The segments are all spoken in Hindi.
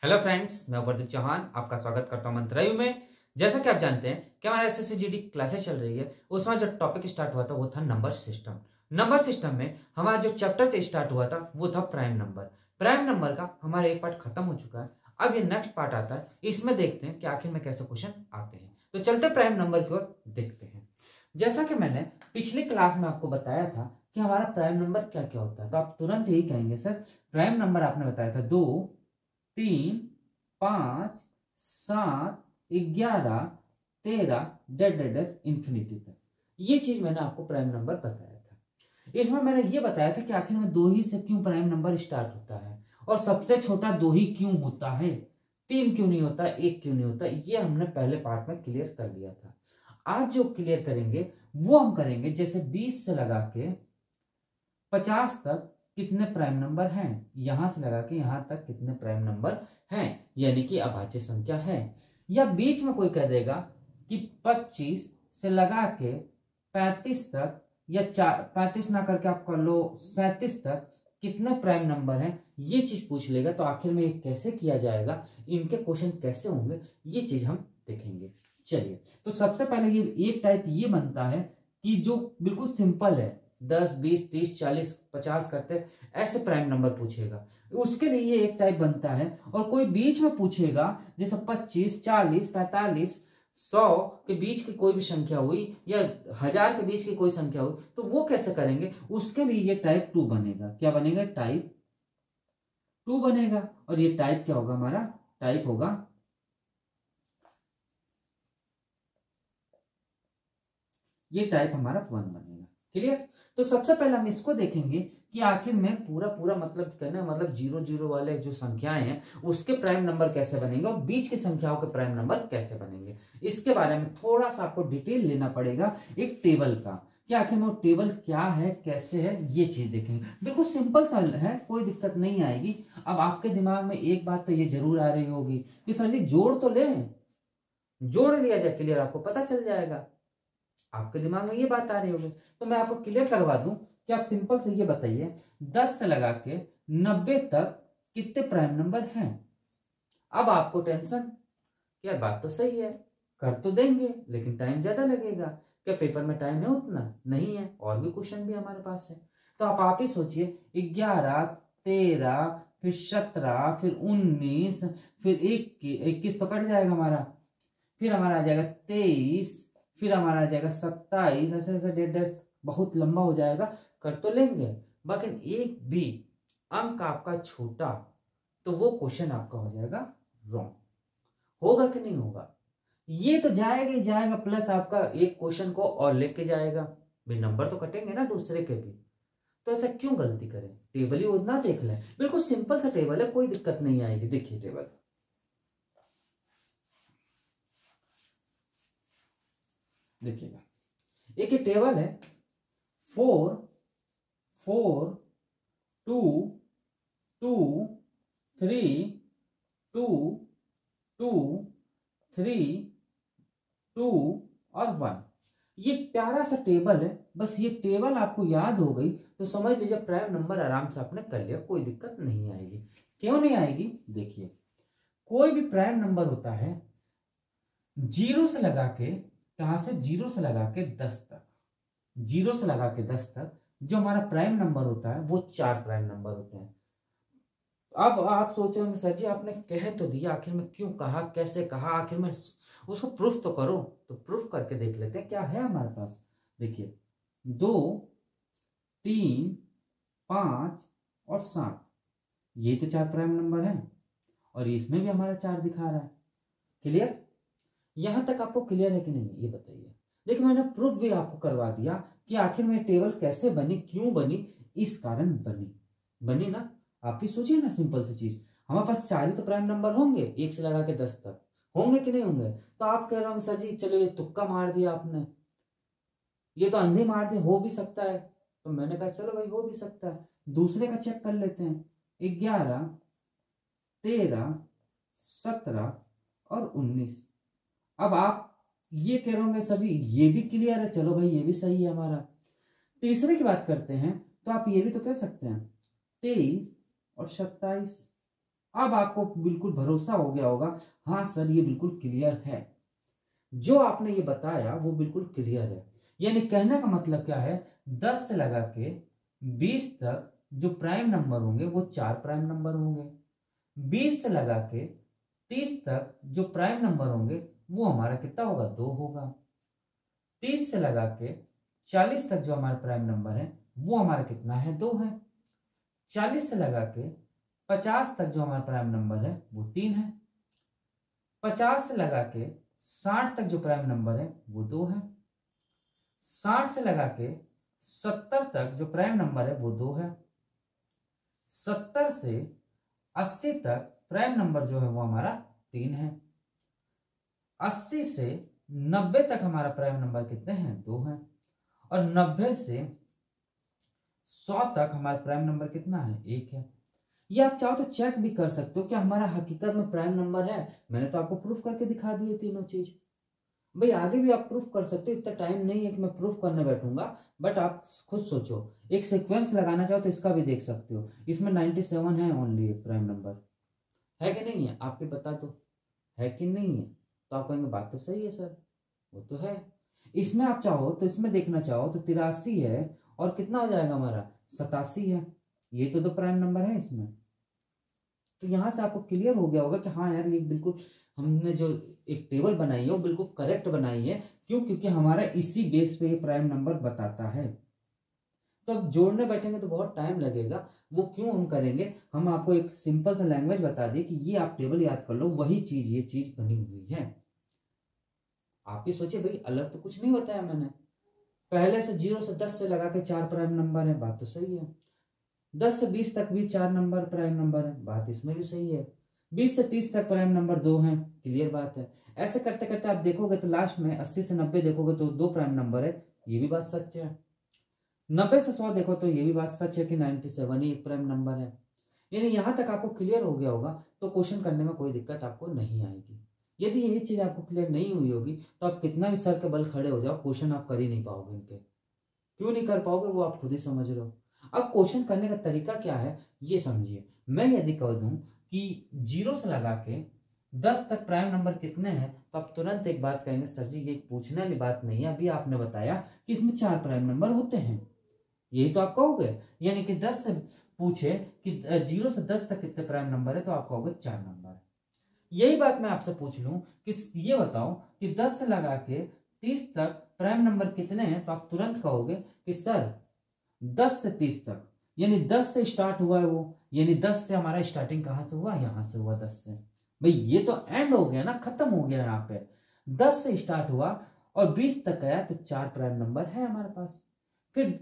हेलो फ्रेंड्स, मैं प्रदीप चौहान आपका स्वागत करता हूं मंत्रालय में। जैसा कि आप जानते हैं कि हमारे एसएससी जीडी क्लासेस चल रही है, उसमें जो टॉपिक स्टार्ट हुआ था वो था नंबर सिस्टम। नंबर सिस्टम में हमारा जो चैप्टर से स्टार्ट हुआ था वो था प्राइम नंबर। प्राइम नंबर का हमारा एक पार्ट खत्म हो चुका है। अब ये नेक्स्ट पार्ट आता है, इसमें देखते हैं कि आखिर में कैसे क्वेश्चन आते हैं। तो चलते प्राइम नंबर की ओर देखते हैं। जैसा कि मैंने पिछली क्लास में आपको बताया था कि हमारा प्राइम नंबर क्या क्या होता है, तो आप तुरंत यही कहेंगे सर प्राइम नंबर आपने बताया था 2, 3, 5, 7, 11, 13 डेड इंफिनिटी तक। ये चीज मैंने आपको प्राइम नंबर बताया था। इसमें मैंने ये बताया था कि आखिर में 2 ही से क्यों प्राइम नंबर स्टार्ट होता है और सबसे छोटा 2 ही क्यों होता है, 3 क्यों नहीं होता, 1 क्यों नहीं होता। ये हमने पहले पार्ट में क्लियर कर लिया था। आज जो क्लियर करेंगे वो हम करेंगे जैसे 20 से लगा के 50 तक कितने प्राइम नंबर हैं, यहां से लगा के यहां तक कितने प्राइम नंबर हैं, यानी कि अभाज्य संख्या है। या बीच में कोई कह देगा कि 25 से लगा के 35 तक या 35 ना करके आप कर लो 37 तक कितने प्राइम नंबर हैं, ये चीज पूछ लेगा। तो आखिर में ये कैसे किया जाएगा, इनके क्वेश्चन कैसे होंगे, ये चीज हम देखेंगे। चलिए, तो सबसे पहले ये एक टाइप ये बनता है कि जो बिल्कुल सिंपल है, 10, 20, 30, 40, 50 करते ऐसे प्राइम नंबर पूछेगा, उसके लिए ये एक टाइप बनता है। और कोई बीच में पूछेगा जैसे 25, 40, 45, 100 के बीच की कोई भी संख्या हुई या 1000 के बीच की कोई संख्या हुई, तो वो कैसे करेंगे, उसके लिए ये टाइप 2 बनेगा। क्या बनेगा? टाइप 2 बनेगा। और ये टाइप क्या होगा? हमारा टाइप होगा, ये टाइप हमारा 1 बनेगा। क्लियर? तो सबसे पहले हम इसको देखेंगे कि आखिर में पूरा पूरा मतलब कहना मतलब 0 वाले जो संख्याएं हैं उसके प्राइम नंबर कैसे बनेंगे और बीच की संख्याओं के प्राइम नंबर कैसे बनेंगे। इसके बारे में थोड़ा सा आपको डिटेल लेना पड़ेगा एक टेबल का, कि आखिर में वो टेबल क्या है, कैसे है, ये चीज देखेंगे। बिल्कुल सिंपल सा है, कोई दिक्कत नहीं आएगी। अब आपके दिमाग में एक बात तो ये जरूर आ रही होगी कि सर जी जोड़ तो ले, जोड़ लिया जाए, क्लियर आपको पता चल जाएगा। आपके दिमाग में ये बात आ रही होगी, तो मैं आपको क्लियर करवा दूं कि आप सिंपल से ये बताइए 10 से लगा के 90 तक कितने प्राइम नंबर हैं। अब आपको टेंशन, यार बात तो सही है, कर तो देंगे लेकिन टाइम ज्यादा लगेगा। क्या पेपर में टाइम है? उतना नहीं है, और भी क्वेश्चन भी हमारे पास है। तो आप ही सोचिए, 11, 13, फिर 17, फिर 19, फिर 21 तो कट जाएगा हमारा, फिर हमारा आ जाएगा 23, फिर हमारा आ जाएगा 27, ऐसे ऐसे डेढ़ बहुत लंबा हो जाएगा। कर तो लेंगे, बाकी एक भी अंक आपका छोटा तो वो क्वेश्चन आपका हो जाएगा रॉन्ग। होगा कि नहीं होगा? ये तो जाएगा ही जाएगा, प्लस आपका एक क्वेश्चन को और लेके जाएगा भाई, नंबर तो कटेंगे ना दूसरे के भी। तो ऐसा क्यों गलती करें? टेबल ही उतना देख लें, बिल्कुल सिंपल सा टेबल है, कोई दिक्कत नहीं आएगी। देखिए टेबल, देखिएगा, एक ये टेबल है 4, 4, 2, 2, 3, 2, 2, 3, 2 और 1। ये प्यारा सा टेबल है। बस ये टेबल आपको याद हो गई तो समझ लीजिए प्राइम नंबर आराम से आपने कर लिया, कोई दिक्कत नहीं आएगी। क्यों नहीं आएगी? देखिए, कोई भी प्राइम नंबर होता है 0 से लगा के, कहां से? 0 से लगा के 10 तक, 0 से लगा के 10 तक जो हमारा प्राइम नंबर होता है वो 4 प्राइम नंबर होते हैं। अब आप सोच रहे होंगे सर जी आपने कह तो दिया, आखिर में क्यों कहा, कैसे कहा, आखिर में उसको प्रूफ तो करो। तो प्रूफ करके देख लेते हैं क्या है हमारे पास। देखिए, 2, 3, 5 और 7, ये तो 4 प्राइम नंबर है और इसमें भी हमारा 4 दिखा रहा है। क्लियर? यहां तक आपको क्लियर है कि नहीं, ये बताइए। देखिए, मैंने प्रूफ भी आपको करवा दिया कि आखिर में टेबल कैसे बनी, क्यों बनी, इस कारण बनी। बनी ना? आप ही सोचिए ना, सिंपल सी चीज, हमारे पास 4 ही तो प्राइम नंबर होंगे, 1 से लगा के 10 तक होंगे कि नहीं होंगे। तो आप कह रहे होंगे सर जी चलो ये तुक्का मार दिया आपने, ये तो अंधे मार दिए, हो भी सकता है। तो मैंने कहा चलो भाई हो भी सकता है, दूसरे का चेक कर लेते हैं। 11, 13, 17 और 19। अब आप ये कह रहे होंगे सर जी ये भी क्लियर है, चलो भाई ये भी सही है हमारा। तीसरे की बात करते हैं तो आप ये भी तो कह सकते हैं 23 और 27। अब आपको बिल्कुल भरोसा हो गया होगा, हाँ सर ये बिल्कुल क्लियर है, जो आपने ये बताया वो बिल्कुल क्लियर है। यानी कहने का मतलब क्या है, 10 से लगा के 20 तक जो प्राइम नंबर होंगे वो 4 प्राइम नंबर होंगे, 20 से लगा के 30 तक जो प्राइम नंबर होंगे वो हमारा कितना होगा, 2 होगा। 30 से लगा के 40 तक जो हमारा प्राइम नंबर है वो हमारा कितना है, 2 है। 40 से लगा के 50 तक जो हमारा प्राइम नंबर है वो 3 है। 50 से लगा के 60 तक जो प्राइम नंबर है वो 2 है। 60 से लगा के 70 तक जो प्राइम नंबर है वो 2 है। 70 से 80 तक प्राइम नंबर जो है वो हमारा 3 है। 80 से 90 तक हमारा प्राइम नंबर कितने हैं, 2 है। और 90 से 100 तक हमारा प्राइम नंबर कितना है, 1 है। ये आप चाहो तो चेक भी कर सकते हो कि हमारा हकीकत में प्राइम नंबर है। मैंने तो आपको प्रूफ करके दिखा दिए तीनों चीज। भाई आगे भी आप प्रूफ कर सकते हो, इतना टाइम नहीं है कि मैं प्रूफ करने बैठूंगा, बट आप खुद सोचो। एक सीक्वेंस लगाना चाहो तो इसका भी देख सकते हो, इसमें 97 है ओनली प्राइम नंबर, है कि नहीं है, आप भी बता दो है कि नहीं है। तो आप कहेंगे बात तो सही है सर, वो तो है। इसमें आप चाहो तो इसमें देखना चाहो तो 83 है, और कितना हो जाएगा हमारा, 87 है। ये तो दो प्राइम नंबर है इसमें। तो यहां से आपको क्लियर हो गया होगा कि हाँ यार ये बिल्कुल हमने जो एक टेबल बनाई है वो बिल्कुल करेक्ट बनाई है। क्यों, क्योंकि हमारा इसी बेस पे ये प्राइम नंबर बताता है। तो अब जोड़ने बैठेंगे तो बहुत टाइम लगेगा, वो क्यों हम करेंगे, हम आपको एक सिंपल सा लैंग्वेज बता दिए कि ये आप टेबल याद कर लो, वही चीज ये चीज बनी हुई है। आप ही सोचिए भाई, अलग तो कुछ नहीं बताया मैंने। पहले से 0 से 10 से लगा के 4 प्राइम नंबर है, बात तो सही है। 10 से 20 तक भी 4 नंबर प्राइम नंबर है, बात इसमें भी सही है। 20 से 30 तक प्राइम नंबर 2 है, क्लियर बात है। ऐसे करते करते आप देखोगे तो लास्ट में 80 से 90 देखोगे तो 2 प्राइम नंबर है, ये भी बात सच है। 90 से 100 देखो तो ये भी बात सच है कि 97 ही एक प्राइम नंबर है। यानी यहां तक आपको क्लियर हो गया होगा तो क्वेश्चन करने में कोई दिक्कत आपको नहीं आएगी। यदि यही चीज आपको क्लियर नहीं हुई होगी तो आप कितना भी सर के बल खड़े हो जाओ, क्वेश्चन आप कर ही नहीं पाओगे इनके। क्यों नहीं कर पाओगे वो आप खुद ही समझ लो। अब क्वेश्चन करने का तरीका क्या है ये समझिए। मैं यदि कह दूं कि 0 से लगा के 10 तक प्राइम नंबर कितने हैं, तो आप तुरंत एक बात कहेंगे, सर जी ये पूछने वाली बात नहीं है, अभी आपने बताया कि इसमें 4 प्राइम नंबर होते हैं, यही तो आप कहोगे। यानी कि 10 से पूछे कि 0 से 10 तक कितने प्राइम नंबर है, तो आप कहोगे 4 नंबर। यही बात मैं आपसे पूछ लूं कि ये बताओ कि 10 से लगा के 30 तक प्राइम नंबर कितने हैं, तो आप तुरंत कहोगे कि सर 10 से 30 तक, यानी 10 से स्टार्ट हुआ है वो, यानी 10 से हमारा स्टार्टिंग कहां से हुआ, यहां से हुआ 10 से। भाई ये तो एंड हो गया ना, खत्म हो गया यहाँ पे। 10 से स्टार्ट हुआ और 20 तक गया तो 4 प्राइम नंबर है हमारे पास। फिर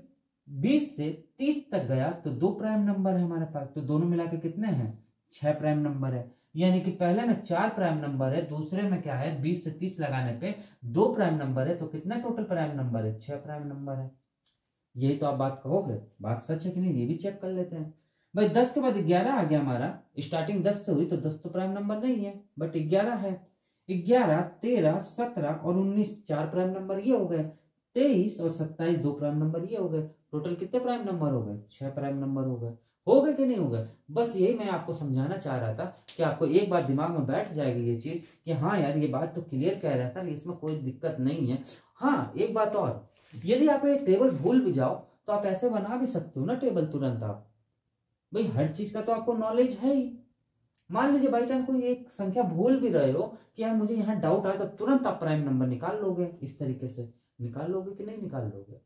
20 से 30 तक गया तो 2 प्राइम नंबर है हमारे पास, तो दोनों मिला के कितने हैं, 6 प्राइम नंबर है। यानी कि पहले में 4 प्राइम नंबर है, दूसरे में क्या है, 20 से 30 लगाने पे 2 प्राइम नंबर है, तो कितना टोटल प्राइम नंबर है, 6 प्राइम नंबर है। यही तो आप बात कहोगे, बात सच है कि नहीं, ये भी चेक कर लेते हैं। भाई 10 के बाद 11 आ गया हमारा, स्टार्टिंग 10 से हुई तो 10 तो प्राइम नंबर नहीं है, बट 11 है। 11, 13, 17 और 19 4 प्राइम नंबर ये हो गए। 23 और 27 2 प्राइम नंबर ये हो गए। टोटल कितने प्राइम नंबर हो गए, 6 प्राइम नंबर हो गए कि नहीं हो गए। बस यही मैं आपको समझाना चाह रहा था कि आपको एक बार दिमाग में बैठ जाएगी ये चीज कि हाँ यार ये बात तो क्लियर कह रहा है सर, इसमें कोई दिक्कत नहीं है। हाँ एक बात और, यदि आप ये टेबल भूल भी जाओ तो आप ऐसे बना भी सकते हो ना टेबल तुरंत आप। भाई हर चीज का तो आपको नॉलेज है ही। मान लीजिए बाई चांस कोई एक संख्या भूल भी रहे हो कि यार मुझे यहाँ डाउट आया, तो तुरंत आप प्राइम नंबर निकाल लोगे। इस तरीके से निकाल लोगे कि नहीं निकाल लोगे,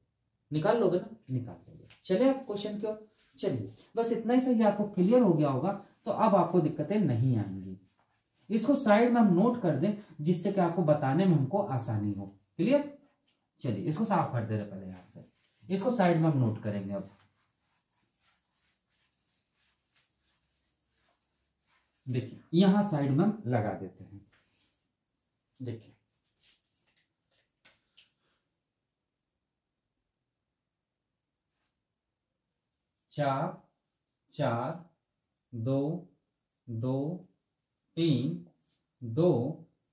निकाल लोगे ना, निकाल लोगे। चले आप क्वेश्चन की ओर चलिए। बस इतना ही सही आपको क्लियर हो गया होगा, तो अब आपको दिक्कतें नहीं आएंगी। इसको साइड में हम नोट कर दें जिससे कि आपको बताने में हमको आसानी हो। क्लियर, चलिए इसको साफ कर दे रहे पहले, यहां से इसको साइड में हम नोट करेंगे। अब देखिए यहां साइड में हम लगा देते हैं। देखिए 4 4 2 2 3 2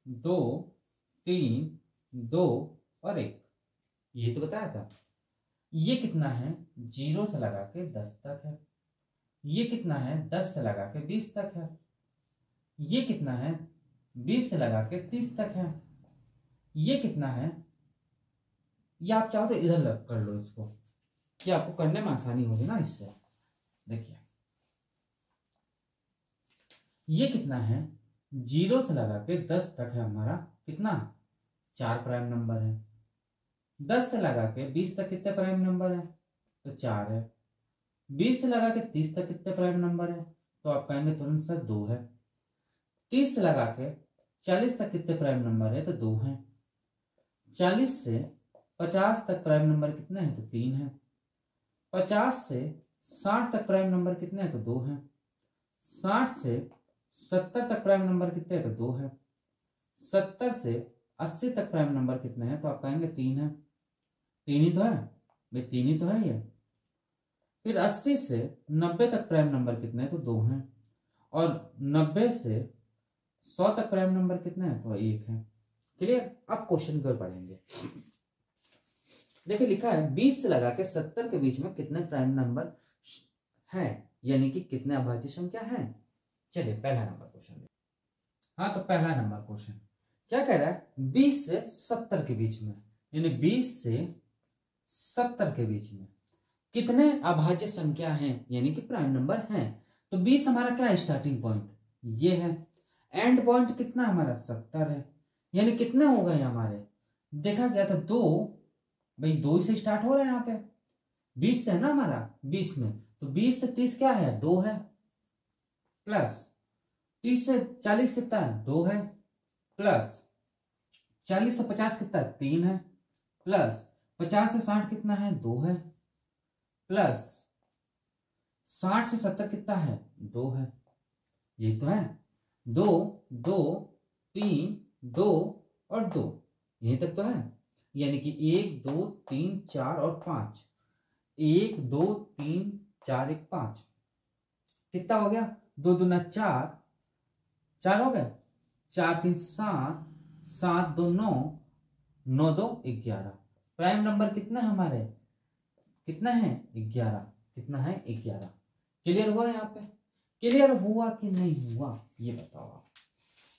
2 3 2 और 1, ये तो बताया था। ये कितना है, 0 से लगा के 10 तक है। ये कितना है, 10 से लगा के 20 तक है। ये कितना है 20 से लगा के 30 तक है। ये कितना है, ये आप चाहो तो इधर कर लो इसको, कि आपको करने में आसानी होगी ना इससे। देखिए ये कितना है 0 से लगा के 10 तक है हमारा कितना 4 प्राइम नंबर है। 10 से लगा के 20 तक कितने प्राइम नंबर है तो 4 है। 20 से लगा के 30 तक कितने प्राइम नंबर है तो आप कहेंगे तुरंत सर 2 है। 30 से लगा के 40 तक कितने प्राइम नंबर है तो 2 है। 40 से 50 तक प्राइम नंबर कितने हैं तो 3 है। 50 से 60 तक प्राइम नंबर कितने हैं तो 2 है। 60 से 70 तक प्राइम नंबर कितने हैं तो 2 है। 70 से 80 तक प्राइम नंबर कितने हैं तो आप कहेंगे 3 है। 3 ही तो है भाई, 3 ही तो है ये। फिर 80 से 90 तक प्राइम नंबर कितने हैं तो 2 हैं। और 90 से 100 तक प्राइम नंबर कितने हैं तो 1 है। क्लियर। अब क्वेश्चन की ओर बढ़ेंगे। देखिए लिखा है 20 से लगा के 70 के बीच में कितने प्राइम नंबर हैं, यानी कि कितने अभाज्य संख्या हैं। चलिए पहला नंबर क्वेश्चन। हाँ तो पहला नंबर क्वेश्चन क्या कह रहा है 20 से 70 के बीच में, यानी 20 से 70 के बीच में कितने अभाज्य संख्या हैं, यानी कि प्राइम नंबर हैं। तो 20 हमारा क्या है स्टार्टिंग पॉइंट ये है, एंड पॉइंट कितना हमारा 70 है, यानी कितने हो गए हमारे देखा गया था 2, भाई 2 से स्टार्ट हो रहा है यहाँ पे 20 से है ना हमारा 20 में, तो 20 से 30 क्या है 2 है, प्लस 30 से 40 कितना है 2 है, प्लस 40 से 50 कितना है 3 है, प्लस 50 से 60 कितना है 2 है, प्लस 60 से 70 कितना है 2 है। यही तो है 2 2 3 2 और 2, यही तक तो है, यानी कि 1 2 3 4 और 5, 1 2 3 4 1 5 कितना हो गया 2 दूना 4, 4 हो गए, 4 3 7, 7 2 9, 9 2 11। प्राइम नंबर कितना है हमारे कितना है 11, कितना है 11। क्लियर हुआ यहाँ पे, क्लियर हुआ कि नहीं हुआ ये बताओ आप।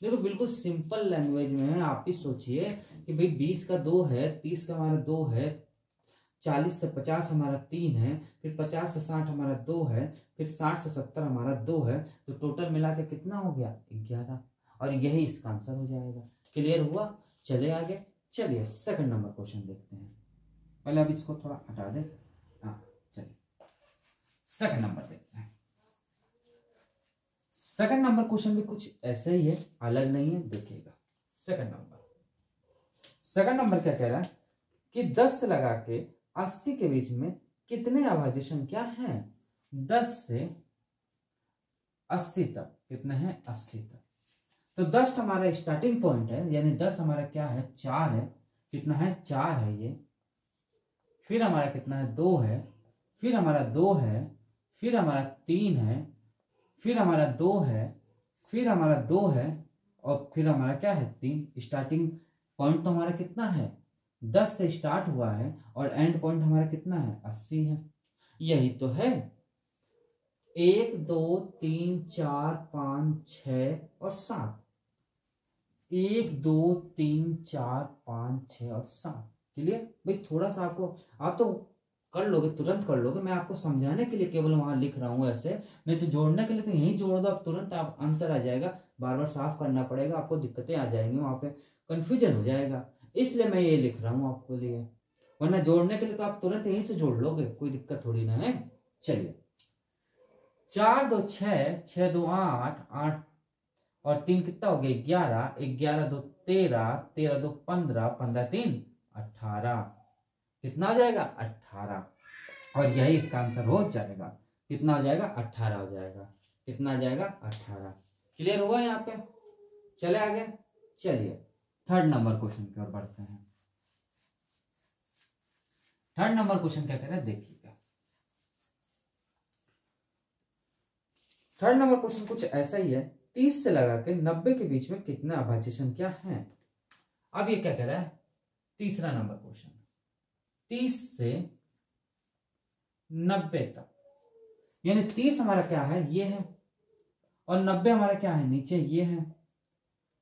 देखो बिल्कुल सिंपल लैंग्वेज में है, आप ही सोचिए कि भाई 20 का 2 है, 30 का हमारा 2 है, 40 से 50 हमारा 3 है, फिर 50 से 60 हमारा 2 है, फिर 60 से 70 हमारा 2 है, तो टोटल मिला के कितना हो गया 11, और यही इसका आंसर हो जाएगा। क्लियर हुआ। चले आगे, चलिए सेकंड नंबर क्वेश्चन देखते हैं। पहले अब इसको थोड़ा हटा दे। हाँ चलिए सेकंड नंबर देखते हैं। सेकंड नंबर क्वेश्चन भी कुछ ऐसे ही है, अलग नहीं है, देखिएगा। सेकंड नंबर क्या कह रहा है कि 10 से लगा के 80 के बीच में कितने अभाज्य संख्या हैं। 10 से 80 तक कितने हैं 80 तक, तो 10 हमारा स्टार्टिंग पॉइंट है, यानी 10 हमारा क्या है 4 है, कितना है 4 है ये, फिर हमारा कितना है 2 है, फिर हमारा 2 है, फिर हमारा 3 है, फिर हमारा 2 है, फिर हमारा 2 है, और फिर हमारा क्या है 3। स्टार्टिंग पॉइंट तो हमारा कितना है 10 से स्टार्ट हुआ है, और एंड पॉइंट हमारा कितना है 80 है। यही तो है 1 2 3 4 5 6 और 7, 1 2 3 4 5 6 और 7। क्लियर भाई। थोड़ा सा आपको, आप तो कर लोगे, तुरंत कर लोगे, मैं आपको समझाने के लिए केवल वहां लिख रहा हूं ऐसे, नहीं तो जोड़ने के लिए तो यहीं जोड़ दो आप, तुरंत आप आंसर आ जाएगा। बार बार साफ करना पड़ेगा आपको, दिक्कतें आ जाएंगी, वहां पे कंफ्यूजन हो जाएगा, इसलिए मैं ये लिख रहा हूं आपके लिए। वरना जोड़ने के लिए तो आप तुरंत यहीं से जोड़ लोगे, कोई दिक्कत थोड़ी ना है। चलिए 4 2 6, 6 2 8, 8 और 3 कितना हो गया 11, 11 2 13, 13 2 15, 15 3 18, कितना हो जाएगा 18, और यही इसका आंसर हो जाएगा। कितना हो जाएगा 18 हो जाएगा, कितना आ जाएगा 18। क्लियर हुआ यहाँ पे। चले आगे, चलिए थर्ड नंबर क्वेश्चन की ओर बढ़ते हैं। थर्ड नंबर क्वेश्चन क्या कह रहा है देखिएगा। थर्ड नंबर क्वेश्चन कुछ ऐसा ही है, 30 से लगा के 90 के बीच में कितने अभाज्य संख्या हैं। अब ये क्या कह रहा है तीसरा नंबर क्वेश्चन, 30 से 90 तक, यानी 30 हमारा क्या है ये है, और 90 हमारा क्या है, नीचे ये है।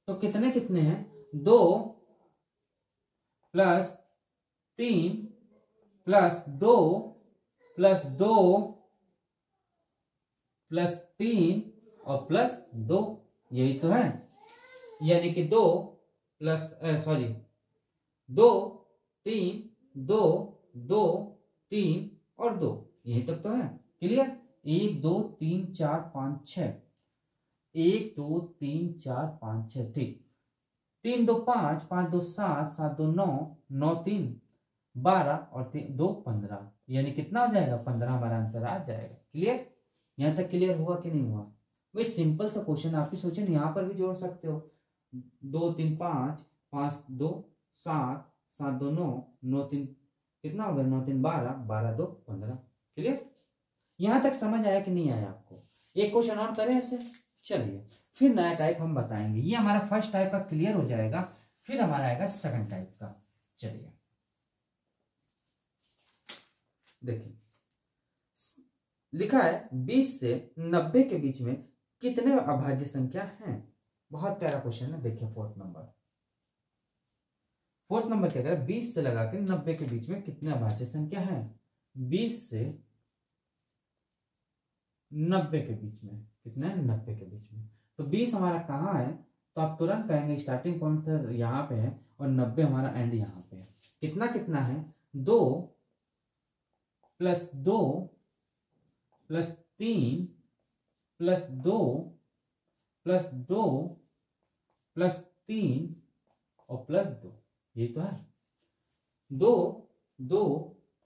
तो कितने कितने हैं, 2 प्लस 3 प्लस 2 प्लस 2 प्लस 3 और प्लस 2, यही तो है। यानी कि 2 प्लस 2 3 2 2 3 और 2, यही तक तो है। क्लियर। 1 2 3 4 5 6, 1 2 3 4 5 6, ठीक। 3 2 5, 5 2 7, 7 2 9, 9 3 12 और 3 2 15, यानी कितना हो जाएगा, 15 हमारा आंसर आ जाएगा। क्लियर। यहाँ तक क्लियर हुआ कि नहीं हुआ। भाई सिंपल सा क्वेश्चन, आप ही सोचे ना, यहाँ पर भी जोड़ सकते हो। 2 3 5, 5 2 7, 7 2 9, 9 3 कितना हो गया, 9 3 12, 12 2 15। क्लियर। यहाँ तक समझ आया कि नहीं आया आपको। एक क्वेश्चन और करें ऐसे, चलिए फिर नया टाइप हम बताएंगे। ये हमारा फर्स्ट टाइप का क्लियर हो जाएगा, फिर हमारा आएगा सेकंड टाइप का। चलिए देखिए, लिखा है 20 से 90 के बीच में कितने अभाज्य संख्या हैं। बहुत प्यारा क्वेश्चन है। देखिए फोर्थ नंबर क्या कह रहा है, 20 से लगा के 90 के बीच में कितने अभाज्य संख्या हैं। 20 से 90 के बीच में कितना है, 90 के बीच में। तो 20 हमारा कहाँ है, तो आप तुरंत कहेंगे स्टार्टिंग पॉइंट तो यहाँ पे है और 90 हमारा एंड यहाँ पे है। कितना कितना है, 2 plus 2 plus 3 plus 2 plus 2 plus 3 और प्लस 2, ये तो है। 2 2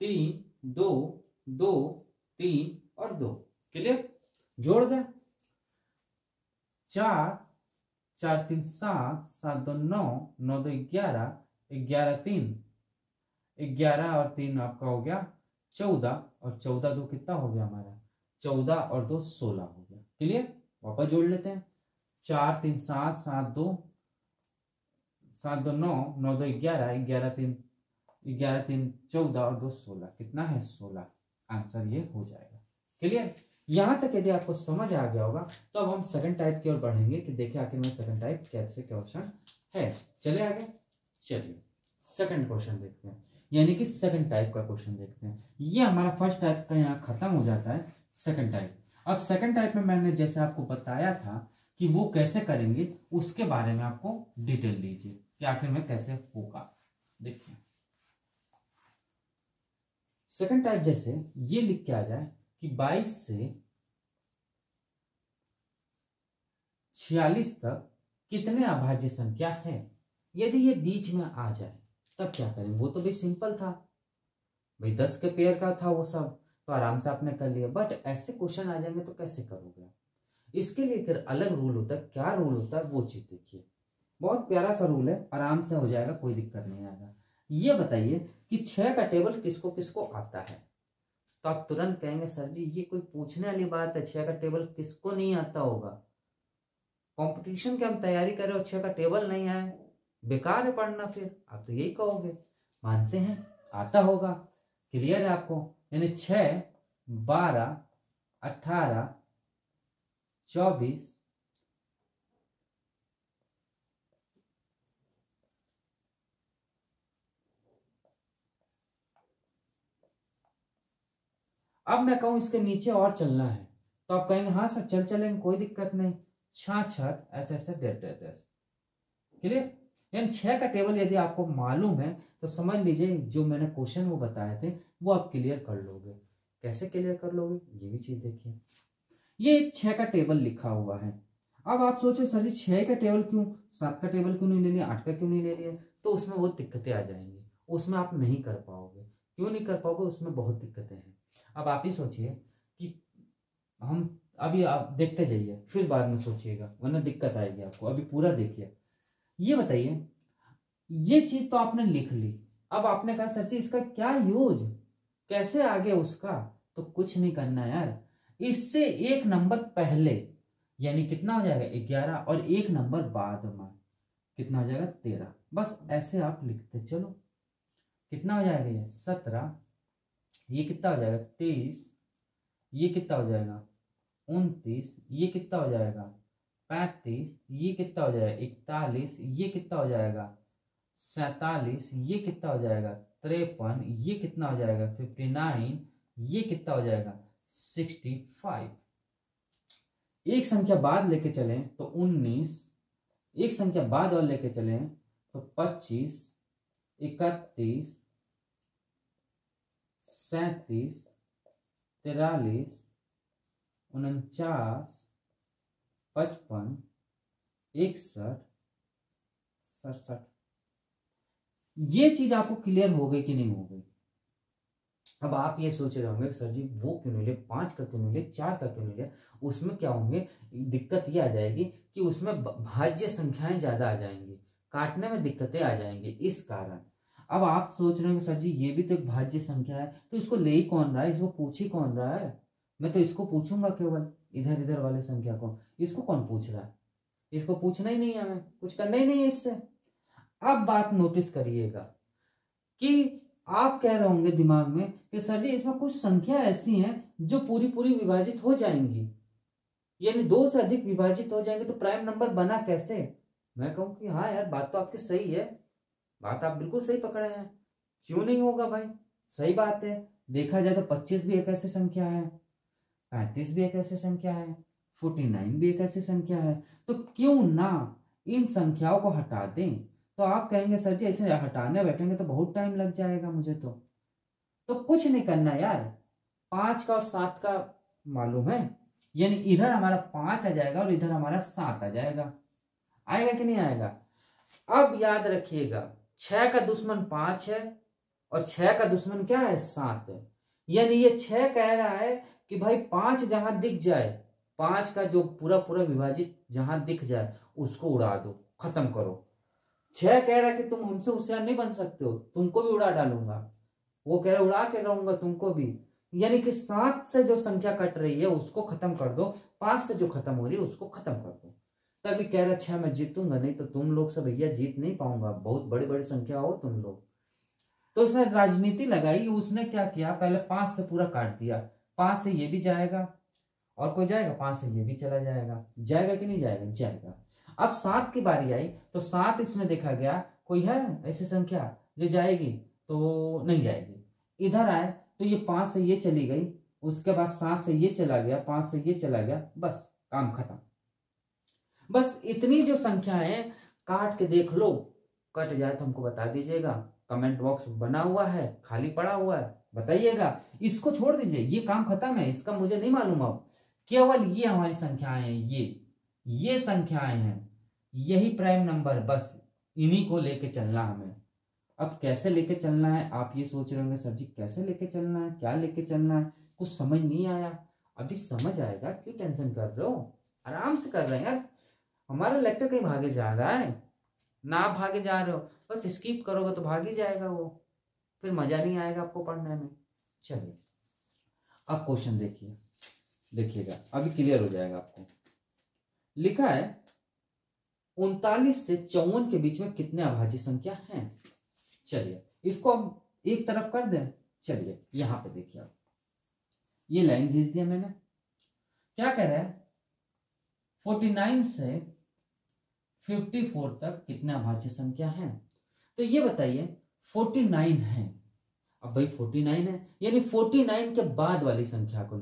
3 2 2 3 और 2। क्लियर। जोड़ दें, 4 4 3 7, 7 2 9, 9 2 11, 11 3, 11 और 3 आपका हो गया 14, और 14 2 कितना हो गया हमारा, 14 और 2 16 हो गया। क्लियर। वापस जोड़ लेते हैं, 4 3 7, 7 2 9, 9 2 11, 11 3 14 और 2 16, कितना है 16। आंसर ये हो जाएगा। क्लियर। यहां तक यदि आपको समझ आ गया होगा तो अब हम सेकंड टाइप की ओर बढ़ेंगे कि देखिए आखिर में सेकंड टाइप कैसे क्वेश्चन है। चले आगे, चलिए सेकंड क्वेश्चन देखते हैं, यानी कि सेकंड टाइप का क्वेश्चन देखते हैं। ये हमारा फर्स्ट टाइप का यहाँ खत्म हो जाता है, सेकंड टाइप। अब सेकंड टाइप में मैंने जैसे आपको बताया था कि वो कैसे करेंगे, उसके बारे में आपको डिटेल लीजिए कि आखिर में कैसे होगा। देखिए सेकंड टाइप जैसे ये लिख के आ जाए कि 22 से 46 तक कितने अभाज्य संख्या हैं। यदि ये बीच में आ जाए तब क्या करेंगे, वो तो भी सिंपल था भाई, 10 के पेयर का था वो सब, तो आराम से आपने कर लिया। बट ऐसे क्वेश्चन आ जाएंगे तो कैसे करोगे। इसके लिए फिर अलग रूल होता है। क्या रूल होता है वो चीज देखिए, बहुत प्यारा सा रूल है, आराम से हो जाएगा, कोई दिक्कत नहीं आएगा। ये बताइए कि 6 का टेबल किसको किसको आता है। तो आप तुरंत कहेंगे सर जी ये कोई पूछने वाली बात है, 6 का टेबल किसको नहीं आता होगा। कंपटीशन की हम तैयारी कर रहे हो, 6 का टेबल नहीं आए, बेकार है पढ़ना। फिर आप तो यही कहोगे, मानते हैं आता होगा। क्लियर है आपको। यानी 6 12 18 24 अब मैं कहूं इसके नीचे और चलना है तो आप कहेंगे हाँ सर चल चलेंगे, कोई दिक्कत नहीं। 6 ऐसे ऐसे देते। क्लियर। यानी 6 का टेबल यदि आपको मालूम है तो समझ लीजिए जो मैंने क्वेश्चन वो बताए थे वो आप क्लियर कर लोगे। कैसे क्लियर कर लोगे ये भी चीज देखिए। ये 6 का टेबल लिखा हुआ है। अब आप सोचे सर जी 6 का टेबल क्यों, 7 का टेबल क्यों नहीं ले लिया, 8 का क्यों नहीं ले लिया। तो उसमें बहुत दिक्कतें आ जाएंगी, उसमें आप नहीं कर पाओगे। क्यों नहीं कर पाओगे, उसमें बहुत दिक्कतें हैं। अब आप ही सोचिए कि हम अभी आप देखते जाइए फिर बाद में सोचिएगा, वरना दिक्कत आएगी आपको। अभी पूरा देखिए। ये बताइए ये चीज तो आपने लिख ली, अब आपने कहा सर जी इसका क्या यूज, कैसे आगे उसका। तो कुछ नहीं करना यार, इससे एक नंबर पहले यानी कितना हो जाएगा 11 और एक नंबर बाद में कितना हो जाएगा 13। बस ऐसे आप लिखते चलो। कितना हो जाएगा ये 17, ये कितना हो जाएगा 23, ये कितना हो जाएगा 29, ये कितना हो जाएगा 35, ये कितना हो जाएगा 41, ये कितना हो जाएगा 47, ये कितना हो जाएगा 53, ये कितना हो जाएगा 59, ये कितना हो जाएगा 65। एक संख्या बाद लेके चलें तो 19, एक संख्या बाद और लेके चलें तो 25, 31, 37, 43, 49, 55, 61, 67। ये चीज आपको क्लियर हो गई कि नहीं हो गई? अब आप ये सोच रहे होंगे सर जी वो क्यों नहीं ले, 5 का क्यों नहीं ले, 4 का क्यों नहीं ले? उसमें क्या होंगे, दिक्कत ये आ जाएगी कि उसमें भाज्य संख्याएं ज्यादा आ जाएंगी, काटने में दिक्कतें आ जाएंगी, इस कारण। अब आप सोच रहे होंगे सर जी ये भी तो एक भाज्य संख्या है, तो इसको ले ही कौन रहा है, इसको पूछ ही कौन रहा है? मैं तो इसको पूछूंगा केवल, इधर इधर वाले संख्या को, इसको कौन पूछ रहा है? इसको पूछना ही नहीं है, हमें कुछ करना ही नहीं है इससे। अब बात नोटिस करिएगा कि आप कह रहे होंगे दिमाग में कि सर जी इसमें कुछ संख्या ऐसी हैं जो पूरी पूरी विभाजित हो जाएंगी, यानी 2 से अधिक विभाजित हो जाएंगे, तो प्राइम नंबर बना कैसे? मैं कहूं कि हाँ यार बात तो आपकी सही है, बात आप बिल्कुल सही पकड़े हैं, क्यों नहीं होगा भाई, सही बात है। देखा जाए तो 25 भी एक ऐसी संख्या है, 35 भी एक ऐसी संख्या है, 49 भी एक ऐसी संख्या है, तो क्यों ना इन संख्याओं को हटा दें? तो आप कहेंगे सर जी ऐसे हटाने बैठेंगे तो बहुत टाइम लग जाएगा मुझे तो कुछ नहीं करना यार, 5 का और 7 का मालूम है, यानी इधर हमारा 5 आ जाएगा और इधर हमारा 7 आ जाएगा, आएगा कि नहीं आएगा? अब याद रखिएगा 6 का दुश्मन 5 है और 6 का दुश्मन क्या है 7 है, यानी ये 6 कह रहा है कि भाई 5 जहां दिख जाए, 5 का जो पूरा पूरा विभाजित जहां दिख जाए उसको उड़ा दो, खत्म करो। 6 कह रहा है कि तुम हमसे होशियार नहीं बन सकते हो, तुमको भी उड़ा डालूंगा, वो कह रहा है उड़ा के रहूंगा तुमको भी, यानी कि 7 से जो संख्या कट रही है उसको खत्म कर दो, 5 से जो खत्म हो रही है उसको खत्म कर दो। तभी कह रहा 6 मैं जीतूंगा, नहीं तो तुम लोग से भैया जीत नहीं पाऊंगा, बहुत बड़ी बड़ी संख्या हो तुम लोग। तो उसने राजनीति लगाई, उसने क्या किया, पहले 5 से पूरा काट दिया, 5 से ये भी जाएगा और कोई जाएगा, 5 से ये भी चला जाएगा, जाएगा कि नहीं जाएगा? जाएगा। अब 7 की बारी आई तो 7 इसमें देखा गया कोई है ऐसी संख्या जो जाएगी, तो नहीं जाएगी। इधर आए तो ये 5 से ये चली गई, उसके बाद 7 से ये चला गया, 5 से ये चला गया, बस काम खत्म। बस इतनी जो संख्या है काट के देख लो, कट जाए तो हमको बता दीजिएगा, कमेंट बॉक्स बना हुआ है, खाली पड़ा हुआ है, बताइएगा। इसको छोड़ दीजिए, ये काम खत्म है, इसका मुझे नहीं मालूम। अब केवल ये हमारी संख्याएं हैं, ये संख्याएं हैं, यही प्राइम नंबर, बस इन्हीं को लेके चलना हमें। अब कैसे लेके चलना है आप ये सोच रहे होंगे सर जी कैसे लेके चलना है, क्या लेके चलना है, कुछ समझ नहीं आया। अभी समझ आएगा, क्यों टेंशन कर रहे हो, आराम से कर रहे हैं यार। हमारा लेक्चर कहीं भागे जा रहा है ना, आप भागे जा रहे हो, बस स्किप करोगे तो भाग ही जाएगा वो, फिर मजा नहीं आएगा आपको पढ़ने में। चलिए अब क्वेश्चन देखिएगा, अभी क्लियर हो जाएगा आपको। लिखा है 39 से 54 के बीच में कितने अभाज्य संख्या हैं? चलिए इसको हम एक तरफ कर दें। चलिए यहां पे देखिए, आप ये लाइन खींच दिया मैंने, क्या कह रहा है 49 से 54 तक कितने अभाज्य संख्या हैं? तो ये बताइए 49 है, अब भाई 49 है यानी 49 के बाद वाली संख्या को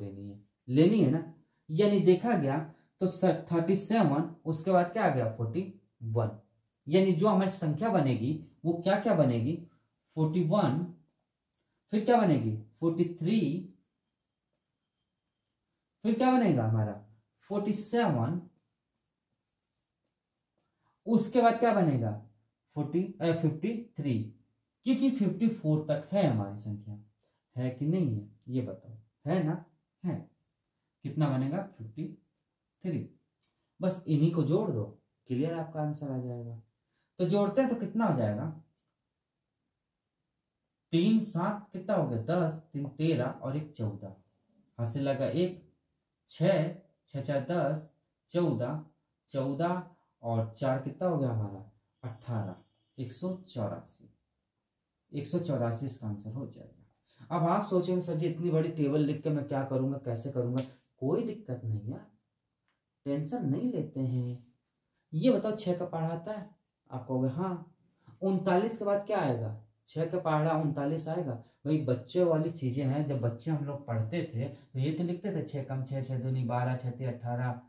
लेनी है ना, यानी देखा गया तो 37, उसके बाद क्या आ गया 41, यानी जो हमारी संख्या बनेगी वो क्या क्या बनेगी 41, फिर क्या बनेगी 43, फिर क्या बनेगा हमारा 47, उसके बाद क्या बनेगा 53, क्योंकि 54 तक है हमारी संख्या, है कि नहीं है ये बताओ, है ना, है। कितना बनेगा 53, बस इन्हीं को जोड़ दो, क्लियर आपका आंसर आ जाएगा। तो जोड़ते हैं तो कितना हो जाएगा 3 7 कितना हो गया 10, 3 13 और 1 14, हाथ से लगा 1, 6 6 4 10, 14 और 4 कितना हो गया हमारा 18, 184 इसका आंसर हो जाएगा। अब आप सोचेंगे सर जी इतनी बड़ी टेबल लिख के मैं क्या करूंगा, कैसे करूंगा, कोई दिक्कत नहीं यार, टेंशन नहीं लेते हैं। ये बताओ 6 का पहाड़ा आता है? आप कहोगे हाँ। 39 के बाद क्या आएगा? 6 का पहाड़ा 39 आएगा। भाई बच्चे वाली चीजें हैं, जब बच्चे हम लोग पढ़ते थे तो ये तो लिखते थे 6 कम 6, 6 दूनी 12, 6 तीन 18,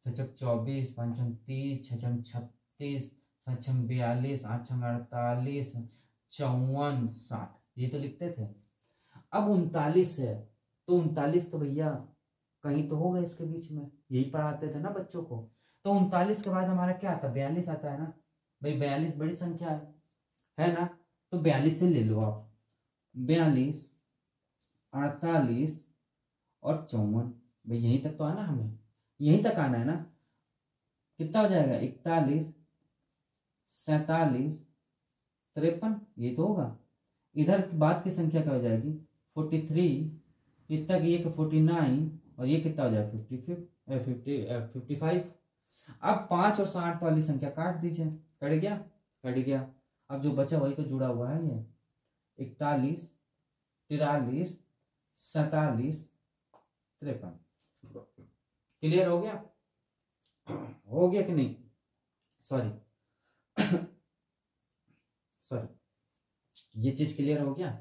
6 छक 24, 5 छक 30, 6 छक 36, 7 छक 42, 8 छक 48, 54, 60, ये तो लिखते थे। अब 39 है तो 39 तो भैया कहीं तो होगा इसके बीच में, यही पढ़ाते थे ना बच्चों को। तो 39 के बाद हमारा क्या आता है? 42 आता है ना भाई, 42 बड़ी संख्या है ना, तो 42 से ले लो आप। 42, 48 और 54, भाई यहीं तक तो आना, हमें यहीं तक आना है ना। कितना हो जाएगा? 41, 47, 53, ये तो होगा। इधर बाद की संख्या क्या हो जाएगी? 43, इतना ये 49, और ये कितना हो जाएगा? 55। अब 5 और 60 वाली संख्या काट दीजिए। कट गया? कट गया। अब जो बचा वही तो जुड़ा हुआ है, ये 41, 43, 47, 53। क्लियर हो गया? हो गया कि नहीं? सॉरी ये चीज क्लियर हो गया?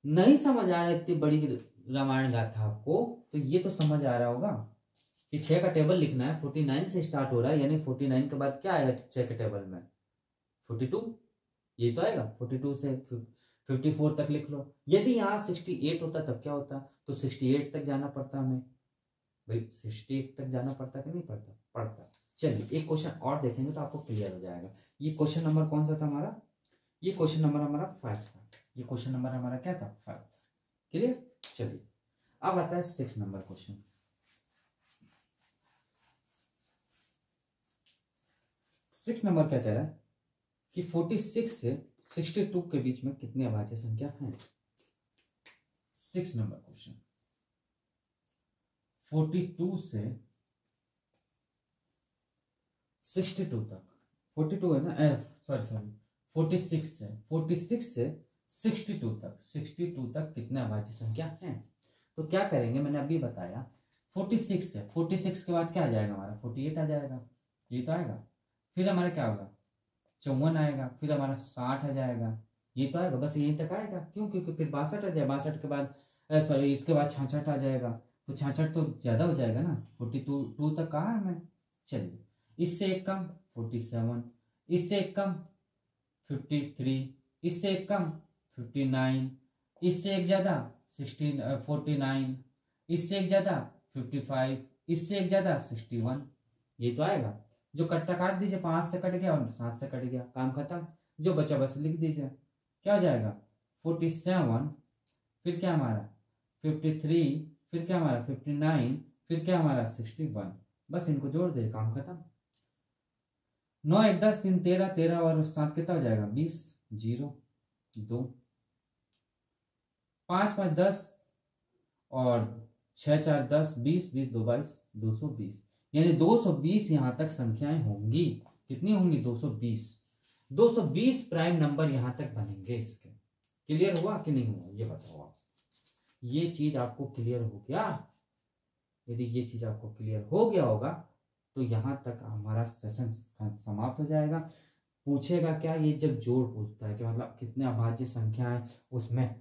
नहीं समझ आ रहा इतनी बड़ी रामायण गाथा आपको, तो ये तो समझ आ रहा होगा कि 6 का टेबल लिखना है। 49 से स्टार्ट हो रहा है, यानी 49 के बाद क्या आएगा 6 के टेबल में? 42, ये तो आएगा। 42 से 54 तक लिख लो। यदि यहाँ 68 होता तब क्या होता? तो 68 तक जाना पड़ता हमें भाई, 68 तक जाना पड़ता कि नहीं पड़ता? पड़ता। चलिए एक क्वेश्चन और देखेंगे तो आपको क्लियर हो जाएगा। ये क्वेश्चन नंबर कौन सा था हमारा? ये क्वेश्चन नंबर हमारा 5 था। ये क्वेश्चन नंबर हमारा क्या था? 5। क्लियर? चलिए अब आता है 6 नंबर क्वेश्चन। 6 नंबर क्या कह रहा है कि 46 से 62 के बीच में कितनी अभाज्य संख्या है? 6 नंबर क्वेश्चन। 42 से 62 तक, 42 है ना, सॉरी 46 से 62 तक कितने अभाज्य संख्या हैं? तो क्या करेंगे, मैंने अभी बताया 46 से 46 के बाद क्या आ जाएगा हमारा? 48 आ जाएगा, ये तो आएगा। फिर हमारा क्या होगा? 54 आएगा, फिर हमारा 60 आ जाएगा, ये तो आएगा। बस यहीं तक आएगा। क्यों? क्योंकि फिर 62 आ जाएगा, 62 के बाद सॉरी इसके बाद 66 आ जाएगा, तो 66 तो ज्यादा हो जाएगा ना। 42 तक कहा है हमें। चलिए इससे एक कम 47, इससे एक कम 53, इससे एक कम 59, इससे एक ज्यादा 49, इससे एक ज्यादा 55, इससे एक ज्यादा 61, ये तो आएगा। जो कट्टा काट दीजिए, 5 से कट गया और 7 से कट गया, काम खत्म। जो बचा बस लिख दीजिए। क्या हो जाएगा? 47, फिर क्या हमारा 53, फिर क्या हमारा 59, फिर क्या हमारा 61। बस इनको जोड़ दे, काम खत्म। 9 1 10 3 13, 13 और 7 कितना हो जाएगा? 20, 0 2, 5 5 10 और 6 4 10, 20 20 2 22, 220। यानी 220 यहां तक संख्याएं होंगी। कितनी होंगी? 220। 220 प्राइम नंबर यहां तक बनेंगे इसके। क्लियर हुआ कि नहीं हुआ? ये बताओ आप। ये चीज आपको क्लियर हो गया? यदि ये चीज आपको क्लियर हो गया होगा तो यहां तक हमारा सेशन समाप्त हो जाएगा। पूछेगा क्या? ये जब जोड़ पूछता है कि मतलब कितने अभाज्य संख्या है उसमें,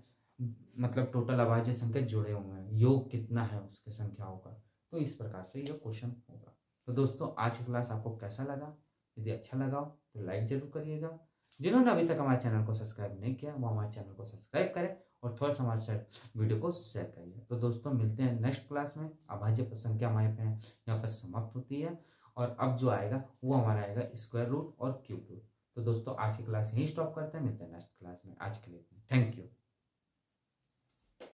मतलब टोटल अभाज्य संख्या जुड़े हुए हैं, योग कितना है उसके संख्याओं का, तो इस प्रकार से ये क्वेश्चन होगा। तो दोस्तों आज की क्लास आपको कैसा लगा? यदि अच्छा लगा तो लाइक जरूर करिएगा। जिन्होंने अभी तक हमारे चैनल को सब्सक्राइब नहीं किया वो हमारे चैनल को सब्सक्राइब करें और थोड़ा सा हमारे साथ वीडियो को शेयर करिए। तो दोस्तों मिलते हैं नेक्स्ट क्लास में। अभाज्य संख्या हमारे पे यहाँ पर समाप्त होती है और अब जो आएगा वो हमारा आएगा स्क्वायर रूट और क्यूब रूट। तो दोस्तों आज की क्लास यहीं स्टॉप करते हैं, मिलते हैं नेक्स्ट क्लास में। आज के लिए थैंक यू।